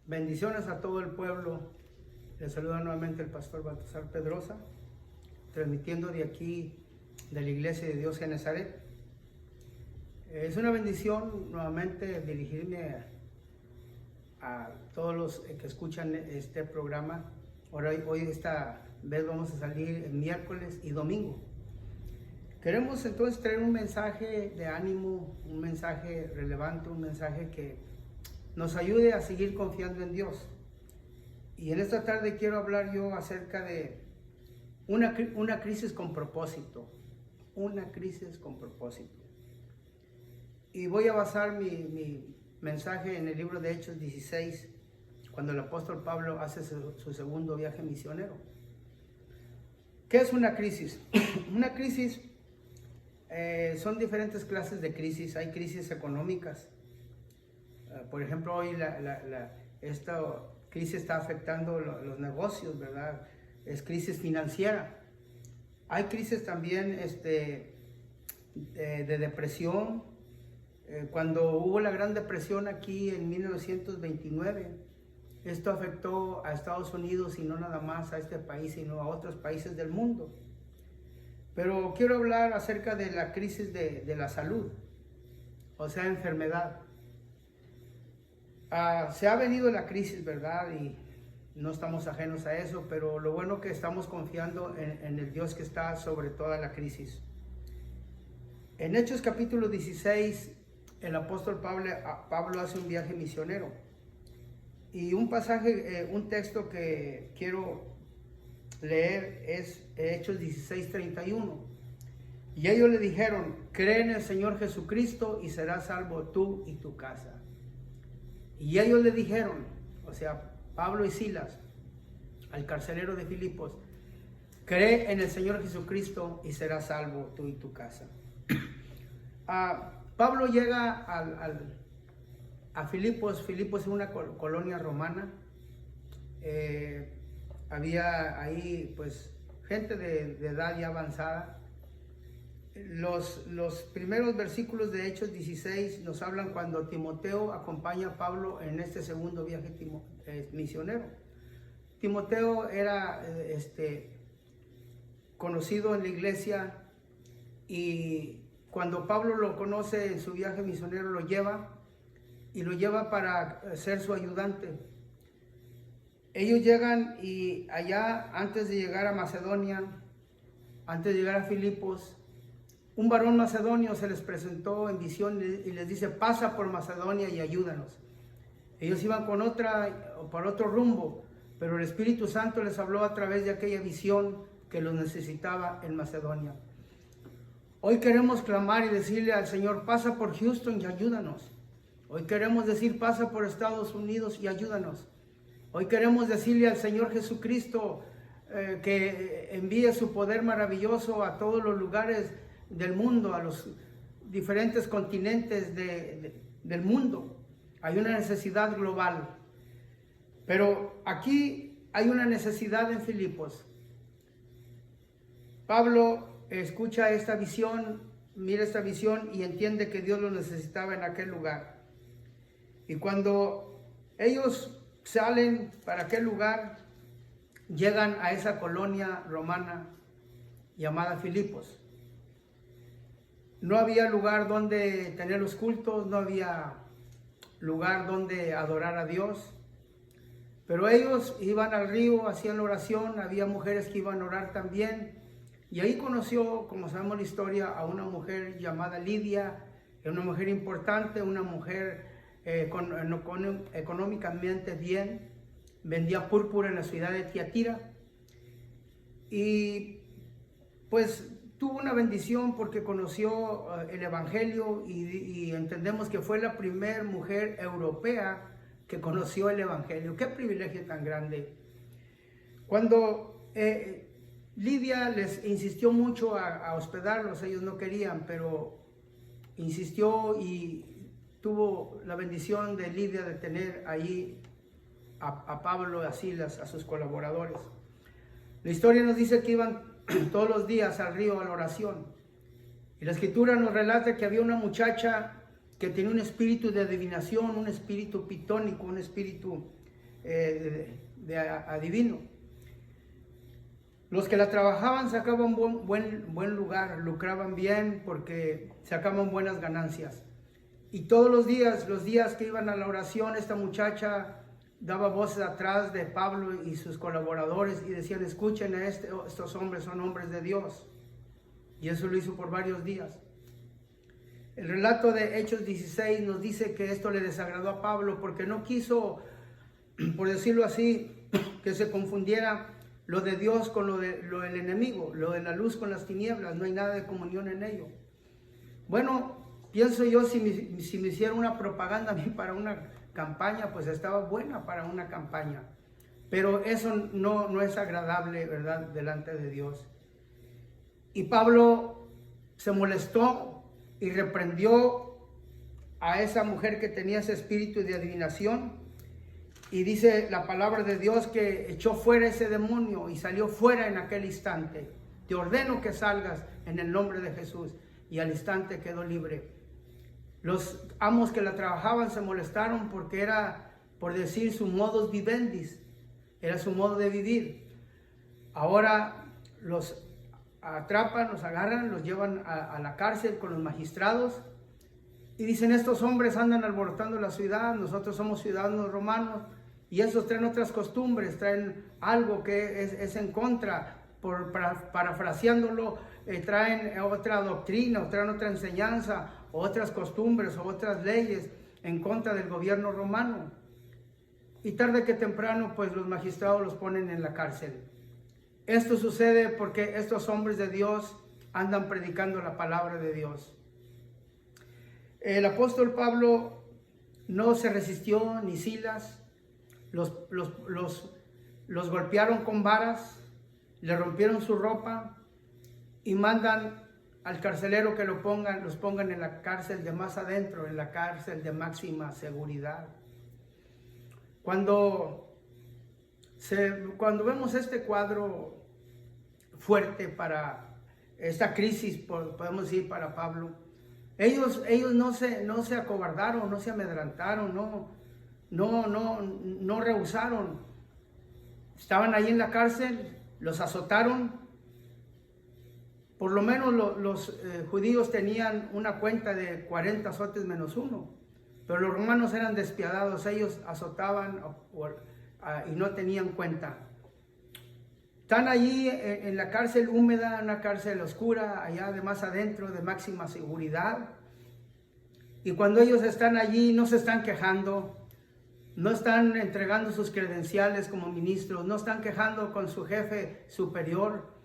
Bendiciones a todo el pueblo. Les saluda nuevamente el pastor Baltasar Pedrosa, transmitiendo de aquí, de la Iglesia de Dios en Nazaret. Es una bendición nuevamente dirigirme a todos los que escuchan este programa. Hoy esta vez vamos a salir el miércoles y domingo. Queremos entonces traer un mensaje de ánimo, un mensaje relevante, un mensaje que nos ayude a seguir confiando en Dios. Y en esta tarde quiero hablar yo acerca de una crisis con propósito. Una crisis con propósito. Y voy a basar mi mensaje en el libro de Hechos 16, cuando el apóstol Pablo hace su segundo viaje misionero. ¿Qué es una crisis? Una crisis son diferentes clases de crisis. Hay crisis económicas. Por ejemplo, hoy esta crisis está afectando los negocios, ¿verdad? Es crisis financiera. Hay crisis también de depresión. Cuando hubo la Gran Depresión aquí en 1929, esto afectó a Estados Unidos y no nada más a este país, sino a otros países del mundo. Pero quiero hablar acerca de la crisis de la salud, o sea, enfermedad. Se ha venido la crisis, ¿verdad? Y no estamos ajenos a eso, pero lo bueno que estamos confiando en el Dios que está sobre toda la crisis. En Hechos capítulo 16, el apóstol Pablo hace un viaje misionero. Y un pasaje, un texto que quiero leer es Hechos 16:31. Y ellos le dijeron: cree en el Señor Jesucristo y serás salvo tú y tu casa. Y ellos le dijeron, o sea, Pablo y Silas, al carcelero de Filipos: cree en el Señor Jesucristo y serás salvo tú y tu casa. Pablo llega a Filipos. Filipos es una colonia romana. Había ahí pues gente de edad ya avanzada. Los primeros versículos de Hechos 16 nos hablan cuando Timoteo acompaña a Pablo en este segundo viaje misionero. Timoteo era conocido en la iglesia, y cuando Pablo lo conoce en su viaje misionero lo lleva para ser su ayudante. Ellos llegan, y allá, antes de llegar a Macedonia, antes de llegar a Filipos, un varón macedonio se les presentó en visión y les dice: pasa por Macedonia y ayúdanos. Ellos iban por otro rumbo, pero el Espíritu Santo les habló a través de aquella visión que los necesitaba en Macedonia. Hoy queremos clamar y decirle al Señor: pasa por Houston y ayúdanos. Hoy queremos decir: pasa por Estados Unidos y ayúdanos. Hoy queremos decirle al Señor Jesucristo que envíe su poder maravilloso a todos los lugares del mundo, a los diferentes continentes del mundo. Hay una necesidad global. Pero aquí hay una necesidad en Filipos. Pablo escucha esta visión, mira esta visión y entiende que Dios lo necesitaba en aquel lugar. Y cuando ellos salen para aquel lugar, llegan a esa colonia romana llamada Filipos. No había lugar donde tener los cultos, no había lugar donde adorar a Dios. Pero ellos iban al río, hacían la oración, había mujeres que iban a orar también. Y ahí conoció, como sabemos la historia, a una mujer llamada Lidia, una mujer importante, una mujer económicamente bien, vendía púrpura en la ciudad de Tiatira. Y pues tuvo una bendición porque conoció el Evangelio, y entendemos que fue la primera mujer europea que conoció el Evangelio. ¡Qué privilegio tan grande! Cuando Lidia les insistió mucho a hospedarlos, ellos no querían, pero insistió, y tuvo la bendición de Lidia de tener ahí a Pablo, a Silas, a sus colaboradores. La historia nos dice que iban todos los días al río a la oración. Y la escritura nos relata que había una muchacha que tenía un espíritu de adivinación, un espíritu pitónico, un espíritu de adivino. Los que la trabajaban sacaban buen lugar, lucraban bien porque sacaban buenas ganancias. Y todos los días que iban a la oración, esta muchacha daba voces atrás de Pablo y sus colaboradores y decían: escuchen a estos hombres, son hombres de Dios. Y eso lo hizo por varios días. El relato de Hechos 16 nos dice que esto le desagradó a Pablo porque no quiso, por decirlo así, que se confundiera lo de Dios con lo del enemigo, lo de la luz con las tinieblas. No hay nada de comunión en ello. Bueno, pienso yo, si me hiciera una propaganda a mí para una campaña, pues estaba buena para una campaña. Pero eso no es agradable, ¿verdad?, delante de Dios. Y Pablo se molestó y reprendió a esa mujer que tenía ese espíritu de adivinación. Y dice la palabra de Dios que echó fuera ese demonio y salió fuera en aquel instante. Te ordeno que salgas en el nombre de Jesús. Y al instante quedó libre. Los amos que la trabajaban se molestaron porque era, por decir, su modus vivendi, era su modo de vivir. Ahora los atrapan, los agarran, los llevan a la cárcel con los magistrados y dicen: estos hombres andan alborotando la ciudad, nosotros somos ciudadanos romanos y esos traen otras costumbres, traen algo que es en contra, parafraseándolo, traen otra doctrina, traen otra enseñanza, otras costumbres o otras leyes en contra del gobierno romano. Y tarde que temprano, pues los magistrados los ponen en la cárcel. Esto sucede porque estos hombres de Dios andan predicando la palabra de Dios. El apóstol Pablo no se resistió, ni Silas. Los golpearon con varas, le rompieron su ropa y mandan al carcelero que los pongan en la cárcel de más adentro, en la cárcel de máxima seguridad. Cuando vemos este cuadro fuerte para esta crisis, podemos decir, para Pablo, ellos no se acobardaron, no se amedrentaron, no rehusaron. Estaban ahí en la cárcel, los azotaron. Por lo menos los judíos tenían una cuenta de 40 azotes menos uno, pero los romanos eran despiadados, ellos azotaban y no tenían cuenta. Están allí en la cárcel húmeda, una cárcel oscura, allá de más adentro, de máxima seguridad. Y cuando ellos están allí, no se están quejando, no están entregando sus credenciales como ministros, no están quejando con su jefe superior.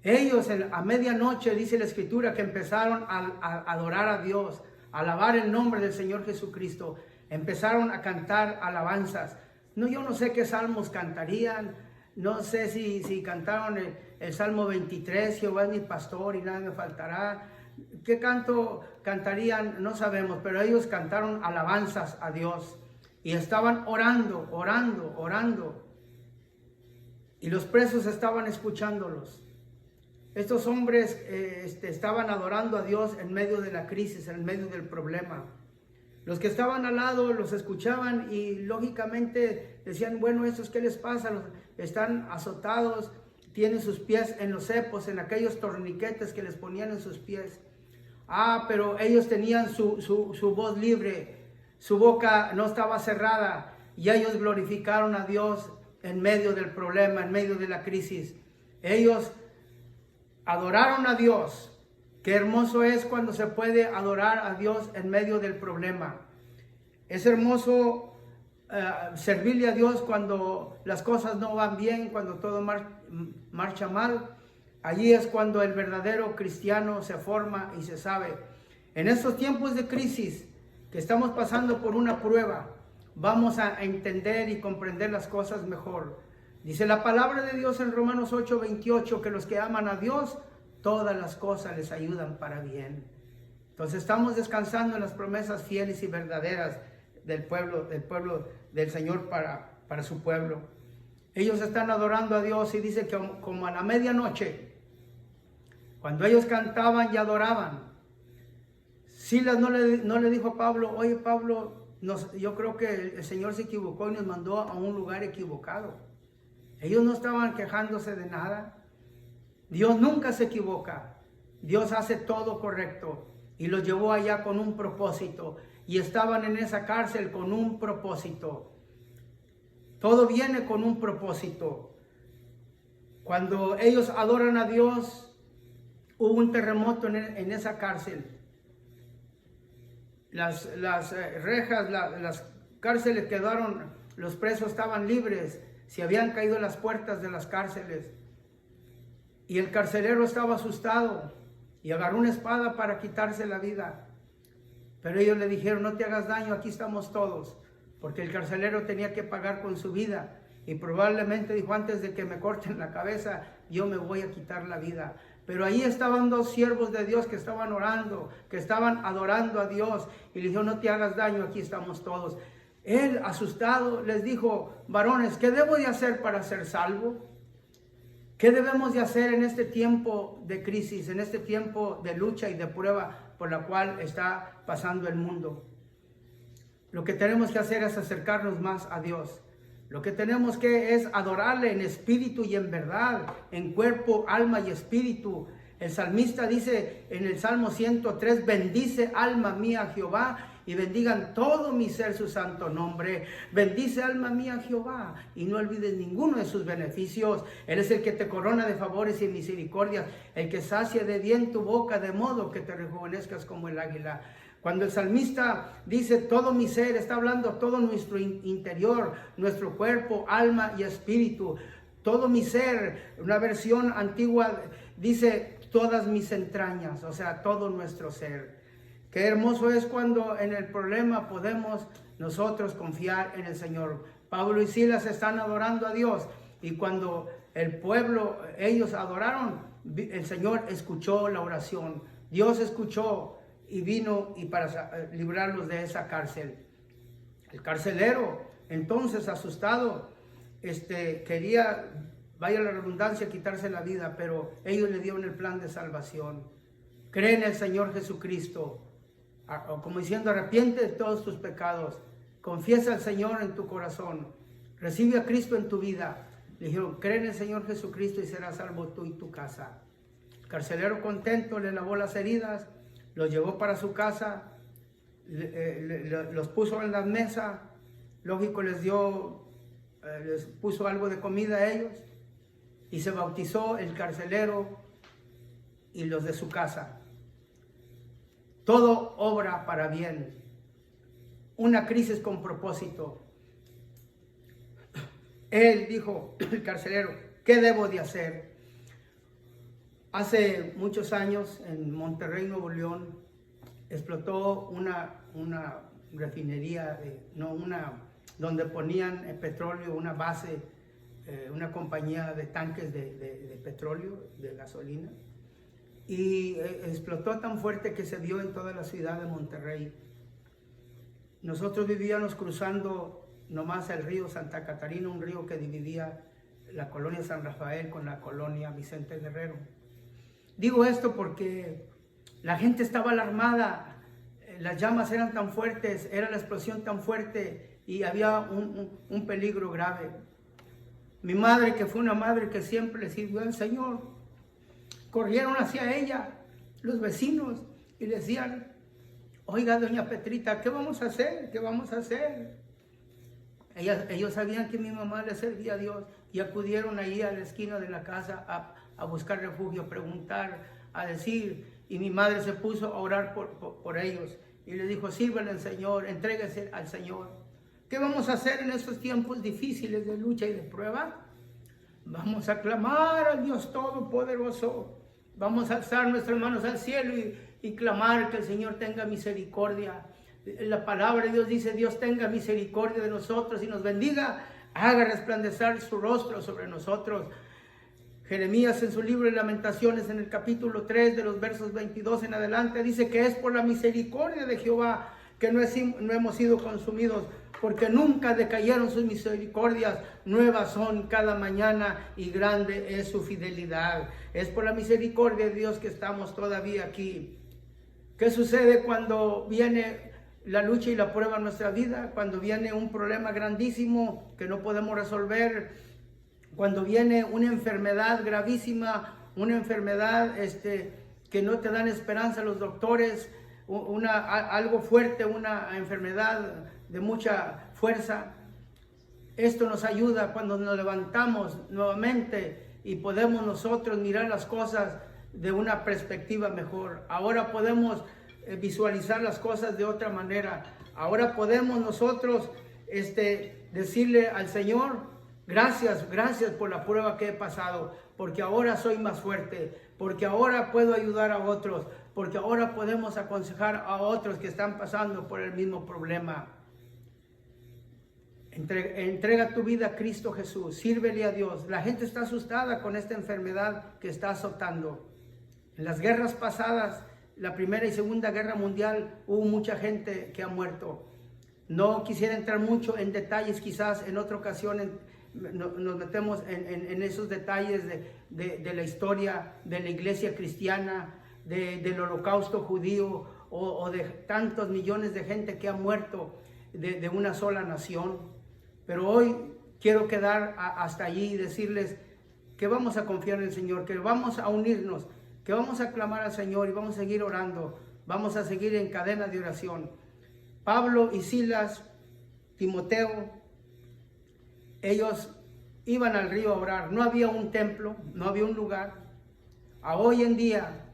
Ellos a medianoche, dice la Escritura, que empezaron a adorar a Dios, a alabar el nombre del Señor Jesucristo. Empezaron a cantar alabanzas. Yo no sé qué salmos cantarían. No sé si cantaron el Salmo 23, Jehová es mi pastor y nada me faltará. ¿Qué canto cantarían? No sabemos, pero ellos cantaron alabanzas a Dios. Y estaban orando. Y los presos estaban escuchándolos. Estos hombres estaban adorando a Dios en medio de la crisis, en medio del problema. Los que estaban al lado los escuchaban y lógicamente decían: bueno, ¿estos qué les pasa? Están azotados, tienen sus pies en los cepos, en aquellos torniquetes que les ponían en sus pies. Pero ellos tenían su voz libre, su boca no estaba cerrada y ellos glorificaron a Dios en medio del problema, en medio de la crisis. Ellos adoraron a Dios. Qué hermoso es cuando se puede adorar a Dios en medio del problema. Es hermoso servirle a Dios cuando las cosas no van bien, cuando todo marcha mal. Allí es cuando el verdadero cristiano se forma y se sabe. En estos tiempos de crisis que estamos pasando por una prueba, vamos a entender y comprender las cosas mejor. Dice la palabra de Dios en Romanos 8:28 que los que aman a Dios, todas las cosas les ayudan para bien. Entonces estamos descansando en las promesas fieles y verdaderas del pueblo del Señor para su pueblo. Ellos están adorando a Dios y dice que como a la medianoche, cuando ellos cantaban y adoraban, Silas no le dijo a Pablo: oye Pablo, yo creo que el Señor se equivocó y nos mandó a un lugar equivocado. Ellos no estaban quejándose de nada. Dios nunca se equivoca. Dios hace todo correcto y los llevó allá con un propósito y estaban en esa cárcel con un propósito. Todo viene con un propósito. Cuando ellos adoran a Dios, hubo un terremoto en esa cárcel. Las rejas, las cárceles quedaron, los presos estaban libres, se habían caído las puertas de las cárceles. Y el carcelero estaba asustado y agarró una espada para quitarse la vida. Pero ellos le dijeron, no te hagas daño, aquí estamos todos. Porque el carcelero tenía que pagar con su vida. Y probablemente dijo, antes de que me corten la cabeza, yo me voy a quitar la vida. Pero ahí estaban dos siervos de Dios que estaban orando, que estaban adorando a Dios. Y le dijo, no te hagas daño, aquí estamos todos. Él, asustado, les dijo, varones, ¿qué debo de hacer para ser salvo? ¿Qué debemos de hacer en este tiempo de crisis, en este tiempo de lucha y de prueba por la cual está pasando el mundo? Lo que tenemos que hacer es acercarnos más a Dios. Lo que tenemos que es adorarle en espíritu y en verdad, en cuerpo, alma y espíritu. El salmista dice en el Salmo 103, bendice alma mía a Jehová y bendigan todo mi ser su santo nombre. Bendice alma mía a Jehová y no olvides ninguno de sus beneficios. Él es el que te corona de favores y misericordias, el que sacia de bien tu boca de modo que te rejuvenezcas como el águila. Cuando el salmista dice todo mi ser, está hablando todo nuestro interior, nuestro cuerpo, alma y espíritu. Todo mi ser, una versión antigua dice todas mis entrañas, o sea, todo nuestro ser. Qué hermoso es cuando en el problema podemos nosotros confiar en el Señor. Pablo y Silas están adorando a Dios y cuando el pueblo, ellos adoraron, el Señor escuchó la oración. Dios escuchó y vino y para librarlos de esa cárcel. El carcelero, entonces asustado, quería, vaya la redundancia, quitarse la vida, pero ellos le dieron el plan de salvación. Cree en el Señor Jesucristo, como diciendo, arrepiente de todos tus pecados, confiesa al Señor en tu corazón, recibe a Cristo en tu vida. Le dijeron, cree en el Señor Jesucristo y serás salvo tú y tu casa. El carcelero contento le lavó las heridas, los llevó para su casa, los puso en la mesa, lógico les puso algo de comida a ellos y se bautizó el carcelero y los de su casa. Todo obra para bien, una crisis con propósito. Él dijo, el carcelero, ¿qué debo de hacer? Hace muchos años en Monterrey, Nuevo León, explotó una refinería, donde ponían petróleo, una base, una compañía de tanques de petróleo, de gasolina. Y explotó tan fuerte que se vio en toda la ciudad de Monterrey. Nosotros vivíamos cruzando nomás el río Santa Catarina, un río que dividía la colonia San Rafael con la colonia Vicente Guerrero. Digo esto porque la gente estaba alarmada, las llamas eran tan fuertes, era la explosión tan fuerte y había un peligro grave. Mi madre, que fue una madre que siempre le sirvió al Señor, corrieron hacia ella los vecinos y le decían, oiga, doña Petrita, ¿qué vamos a hacer? ¿Qué vamos a hacer? Ellos sabían que mi mamá le servía a Dios y acudieron ahí a la esquina de la casa a buscar refugio, a preguntar, a decir, y mi madre se puso a orar por ellos y le dijo, sírvanle al Señor, entréguese al Señor. ¿Qué vamos a hacer en estos tiempos difíciles de lucha y de prueba? Vamos a clamar al Dios Todopoderoso, vamos a alzar nuestras manos al cielo y clamar que el Señor tenga misericordia. La palabra de Dios dice, Dios tenga misericordia de nosotros y nos bendiga, haga resplandecer su rostro sobre nosotros. Jeremías en su libro de Lamentaciones, en el capítulo 3, de los versos 22 en adelante, dice que es por la misericordia de Jehová que no hemos sido consumidos, porque nunca decayeron sus misericordias, nuevas son cada mañana y grande es su fidelidad. Es por la misericordia de Dios que estamos todavía aquí. ¿Qué sucede cuando viene la lucha y la prueba en nuestra vida, cuando viene un problema grandísimo que no podemos resolver, cuando viene una enfermedad gravísima, una enfermedad que no te dan esperanza los doctores, algo fuerte, una enfermedad de mucha fuerza. Esto nos ayuda cuando nos levantamos nuevamente y podemos nosotros mirar las cosas de una perspectiva mejor. Ahora podemos visualizar las cosas de otra manera. Ahora podemos nosotros decirle al Señor, gracias por la prueba que he pasado, porque ahora soy más fuerte, porque ahora puedo ayudar a otros, porque ahora podemos aconsejar a otros que están pasando por el mismo problema. Entrega tu vida a Cristo Jesús, sírvele a Dios. La gente está asustada con esta enfermedad que está azotando. En las guerras pasadas, la Primera y Segunda Guerra Mundial, hubo mucha gente que ha muerto. No quisiera entrar mucho en detalles, quizás en otra ocasión nos metemos en esos detalles de la historia de la iglesia cristiana, del holocausto judío o de tantos millones de gente que ha muerto de una sola nación. Pero hoy quiero quedar hasta allí y decirles que vamos a confiar en el Señor, que vamos a unirnos, que vamos a clamar al Señor y vamos a seguir orando, vamos a seguir en cadena de oración. Pablo y Silas, Timoteo, ellos iban al río a orar. No había un templo, no había un lugar. Hoy en día,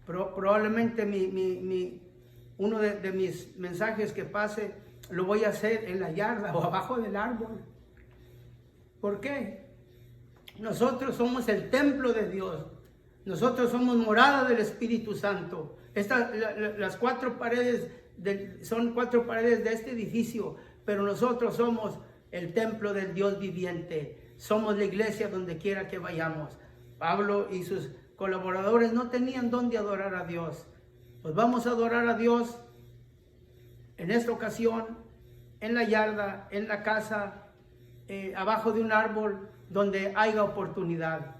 probablemente uno de mis mensajes que pase, lo voy a hacer en la yarda o abajo del árbol. ¿Por qué? Nosotros somos el templo de Dios. Nosotros somos morada del Espíritu Santo. Las 4 paredes son 4 paredes de este edificio, pero nosotros somos el templo del Dios viviente. Somos la iglesia donde quiera que vayamos. Pablo y sus colaboradores no tenían dónde adorar a Dios. Pues vamos a adorar a Dios en esta ocasión, en la yarda, en la casa, abajo de un árbol, donde haya oportunidad.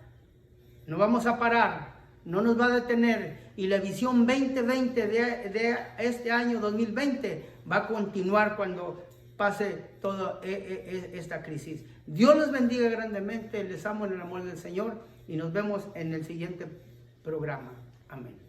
No vamos a parar, no nos va a detener, y la visión 2020 de este año 2020 va a continuar cuando pase toda esta crisis. Dios los bendiga grandemente, les amo en el amor del Señor y nos vemos en el siguiente programa. Amén.